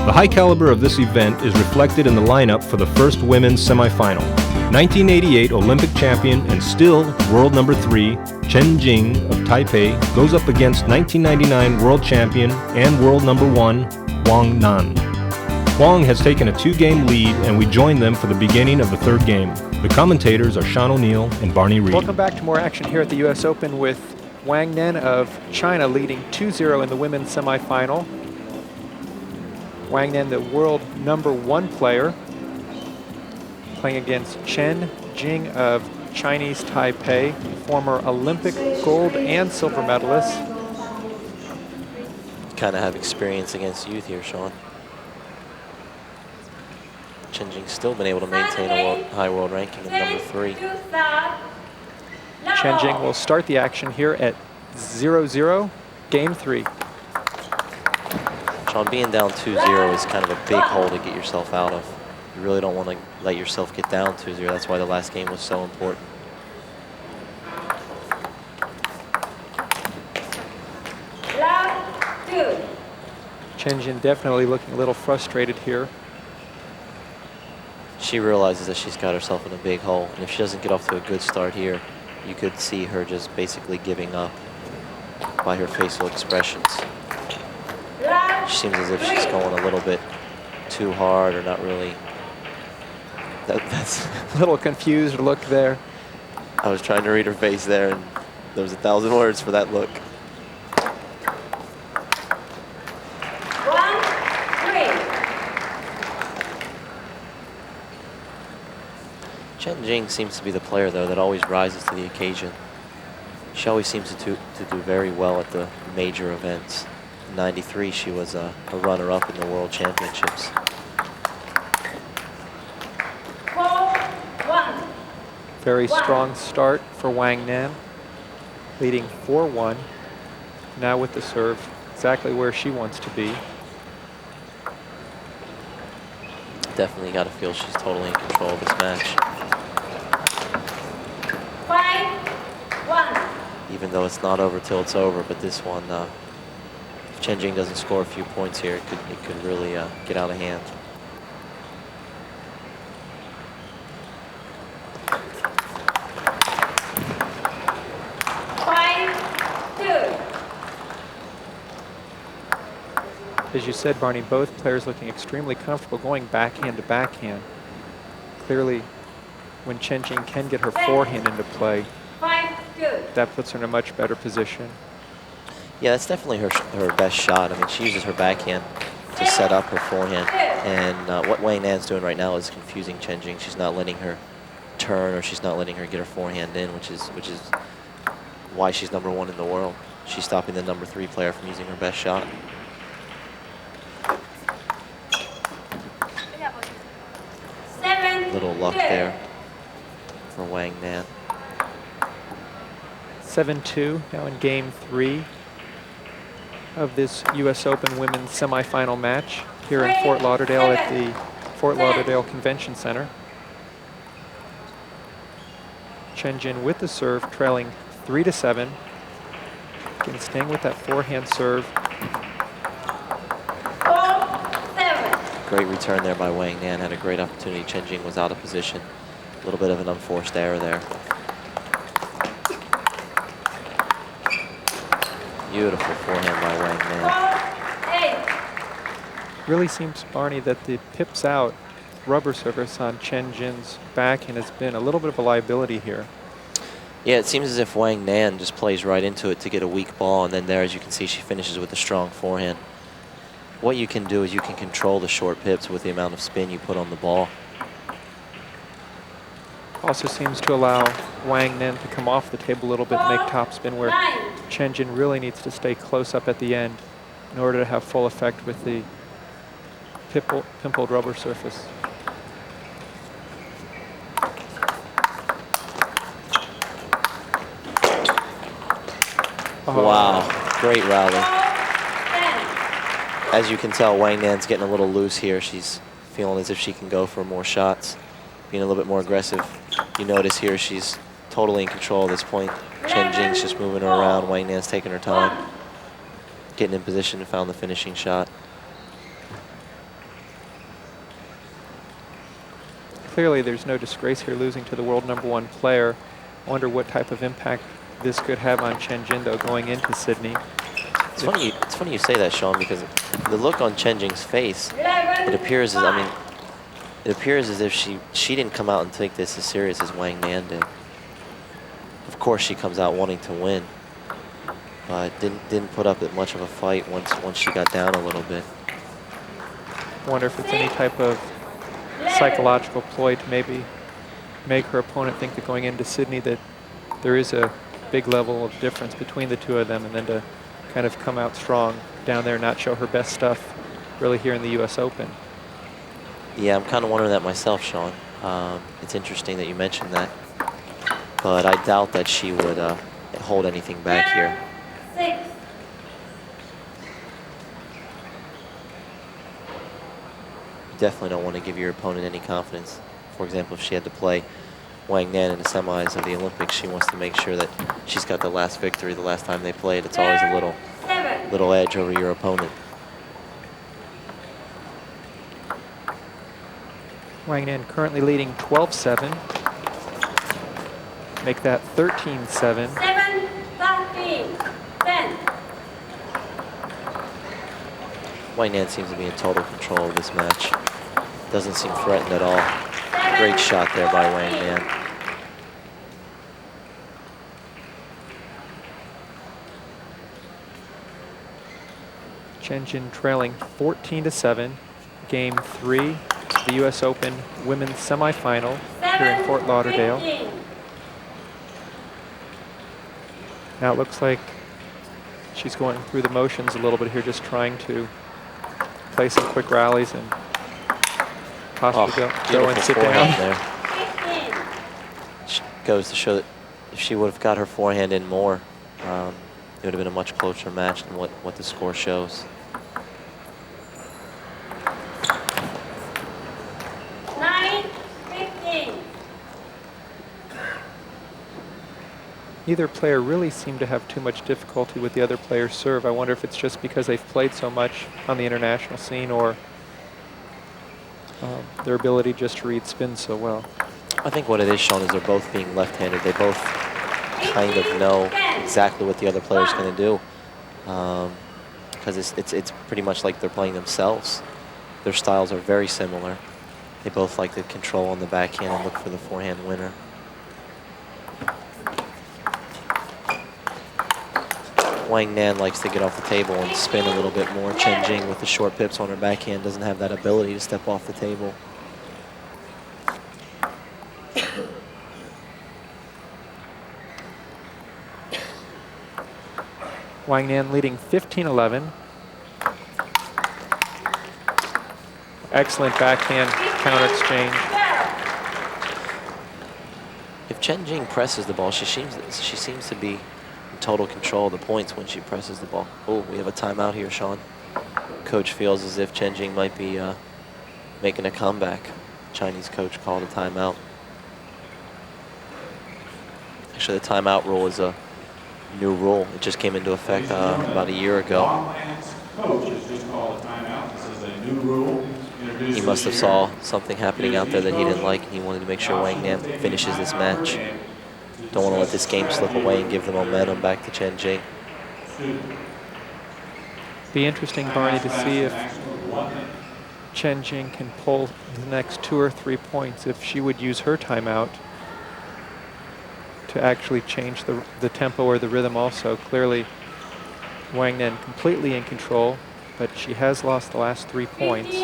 The high caliber of this event is reflected in the lineup for the first women's semifinal. 1988 Olympic champion and still world number 3, Chen Jing of Taipei goes up against 1999 world champion and world number 1, Wang Nan. Wang has taken a 2-game lead, and we join them for the beginning of the 3rd game. The commentators are Sean O'Neill and Barney Reed. Welcome back to more action here at the U.S. Open with Wang Nan of China leading 2-0 in the women's semifinal. Wang Nan, the world number 1 player, playing against Chen Jing of Chinese Taipei, former Olympic gold and silver medalist. Kind of have experience against youth here, Sean. Chen Jing's still been able to maintain a high world ranking of number 3. Chen Jing will start the action here at 0-0, game 3. Sean, being down 2-0 is kind of a big hole to get yourself out of. You really don't want to let yourself get down 2-0. That's why the last game was so important. Chen Jing definitely looking a little frustrated here. She realizes that she's got herself in a big hole, and if she doesn't get off to a good start here, you could see her just basically giving up by her facial expressions. She seems as if she's going a little bit too hard or not really. That's a little confused look there. I was trying to read her face there, and there was 1,000 words for that look. Chen Jing seems to be the player, though, that always rises to the occasion. She always seems to do very well at the major events. In '93, she was a runner-up in the World Championships. Very strong start for Wang Nan, leading 4-1. Now with the serve, exactly where she wants to be. Definitely got to feel she's totally in control of this match. 5-1. Even though it's not over till it's over, but this one, if Chen Jing doesn't score a few points here, it could really get out of hand. As you said, Barney, both players looking extremely comfortable going backhand to backhand. Clearly, when Chen Jing can get her forehand into play, that puts her in a much better position. Yeah, that's definitely her best shot. I mean, she uses her backhand to set up her forehand. And what Wang Nan's doing right now is confusing Chen Jing. She's not letting her turn, or she's not letting her get her forehand in, which is why she's number 1 in the world. She's stopping the number 3 player from using her best shot. Little luck there for Wang Nan. 7-2 now in game 3 of this U.S. Open women's semifinal match here in Fort Lauderdale at the Fort Lauderdale Convention Center. Chen Jing with the serve, trailing 3-7. Again, staying with that forehand serve. Great return there by Wang Nan. Had a great opportunity. Chen Jing was out of position. A little bit of an unforced error there. Beautiful forehand by Wang Nan. Really seems, Barney, that the pips out rubber surface on Chen Jing's backhand has been a little bit of a liability here. Yeah, it seems as if Wang Nan just plays right into it to get a weak ball, and then there, as you can see, she finishes with a strong forehand. What you can do is you can control the short pips with the amount of spin you put on the ball. Also seems to allow Wang Nan to come off the table a little bit and make topspin, where Chen Jing really needs to stay close up at the end in order to have full effect with the pimpled rubber surface. Wow, great rally. As you can tell, Wang Nan's getting a little loose here. She's feeling as if she can go for more shots, being a little bit more aggressive. You notice here she's totally in control at this point. Chen Jing's just moving her around. Wang Nan's taking her time, getting in position and found the finishing shot. clearly there's no disgrace here losing to the world #1 player. I wonder what type of impact this could have on Chen Jing, though, going into Sydney. It's funny you say that, Sean, because the look on Chen Jing's face, it appears as if she didn't come out and take this as serious as Wang Nan did. Of course, she comes out wanting to win, but didn't put up that much of a fight once she got down a little bit. Wonder if it's any type of psychological ploy to maybe make her opponent think that going into Sydney that there is a big level of difference between the two of them, and then to kind of come out strong down there and not show her best stuff really here in the US Open. Yeah, I'm kind of wondering that myself, Sean. It's interesting that you mentioned that, but I doubt that she would hold anything back here. You definitely don't want to give your opponent any confidence. For example, if she had to play Wang Nan in the semis of the Olympics, she wants to make sure that she's got the last victory the last time they played. It's always a little edge over your opponent. Wang Nan currently leading 12-7. Make that 13-7. 10. Wang Nan seems to be in total control of this match. Doesn't seem threatened at all. Great shot there by Wang Nan. Chen Jing trailing 14-7. Game 3, the US Open women's semifinal here in Fort Lauderdale. Now it looks like she's going through the motions a little bit here, just trying to play some quick rallies and possibly go and sit down. There. Goes to show that if she would have got her forehand in more, it would have been a much closer match than what the score shows. Neither player really seemed to have too much difficulty with the other player's serve. I wonder if it's just because they've played so much on the international scene, or their ability just to read spin so well. I think what it is, Sean, is they're both being left-handed. They both kind of know exactly what the other player's going to do, because it's pretty much like they're playing themselves. Their styles are very similar. They both like to control on the backhand and look for the forehand winner. Wang Nan likes to get off the table and spin a little bit more. Chen Jing, with the short pips on her backhand, doesn't have that ability to step off the table. Wang Nan leading 15-11. Excellent backhand counter exchange. If Chen Jing presses the ball, she seems to be in total control of the points when she presses the ball. Oh, we have a timeout here, Sean. Coach feels as if Chen Jing might be making a comeback. Chinese coach called a timeout. Actually, the timeout rule is a new rule. It just came into effect about a year ago. Coach has just called a timeout. This is a new rule. He must have saw something happening out there that he didn't like, and he wanted to make sure Wang Nan finishes this match. Don't want to let this game slip away and give the momentum back to Chen Jing. Be interesting, Barney, to see if Chen Jing can pull the next 2 or 3 points, if she would use her timeout to actually change the tempo or the rhythm also. Clearly, Wang Nan completely in control, but she has lost the last 3 points.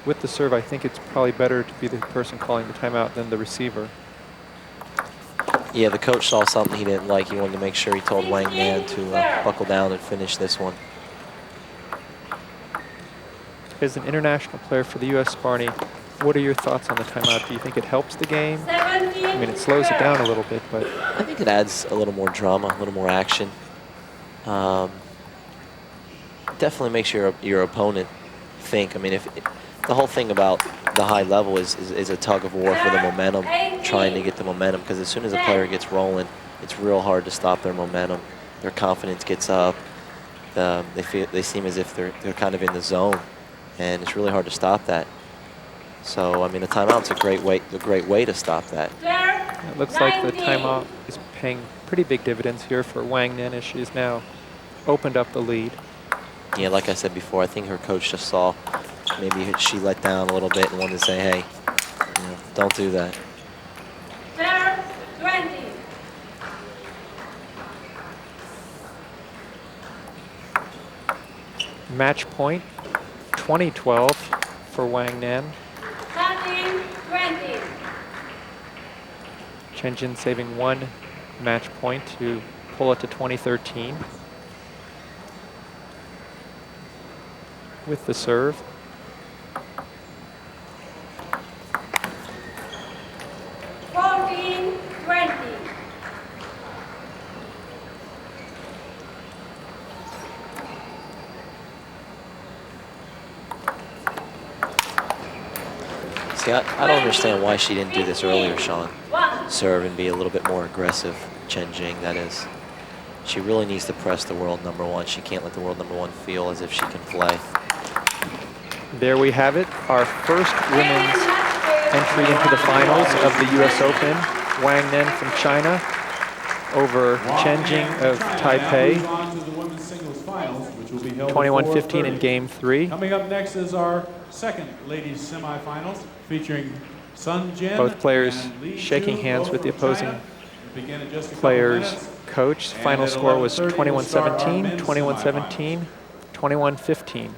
With the serve, I think it's probably better to be the person calling the timeout than the receiver. Yeah, the coach saw something he didn't like. He wanted to make sure he told Wang Nan to buckle down and finish this one. As an international player for the U.S., Barney, what are your thoughts on the timeout? Do you think it helps the game? I mean, it slows it down a little bit, but I think it adds a little more drama, a little more action. Definitely makes your opponent think. I mean, the whole thing about the high level is a tug of war for the momentum, trying to get the momentum, because as soon as a player gets rolling, it's real hard to stop their momentum. Their confidence gets up. They seem as if they're kind of in the zone, and it's really hard to stop that. So I mean, the timeout's a great way to stop that. It looks like the timeout is paying pretty big dividends here for Wang Nan as she's now opened up the lead. Yeah, like I said before, I think her coach just saw maybe she let down a little bit and wanted to say, hey, you know, don't do that. Serve 20. Match point 2012 for Wang Nan. 13-20. Chen Jing saving 1 match point to pull it to 2013 with the serve. See, I don't understand why she didn't do this earlier, Sean. Serve and be a little bit more aggressive, Chen Jing, that is. She really needs to press the world #1. She can't let the world #1 feel as if she can play. There we have it, our first women's entry into the finals of the US Open. Wang Nan from China over Chen Jing of Taipei. 21-15 in game 3. Coming up next is our second ladies semifinals featuring Sun Jin. Both players and Li shaking Zhu, hands both with the from opposing China. Begin in just a couple players' minutes. coach. And Final at score was 11:30 we'll start our 21-17, men's 21-17, 21-15.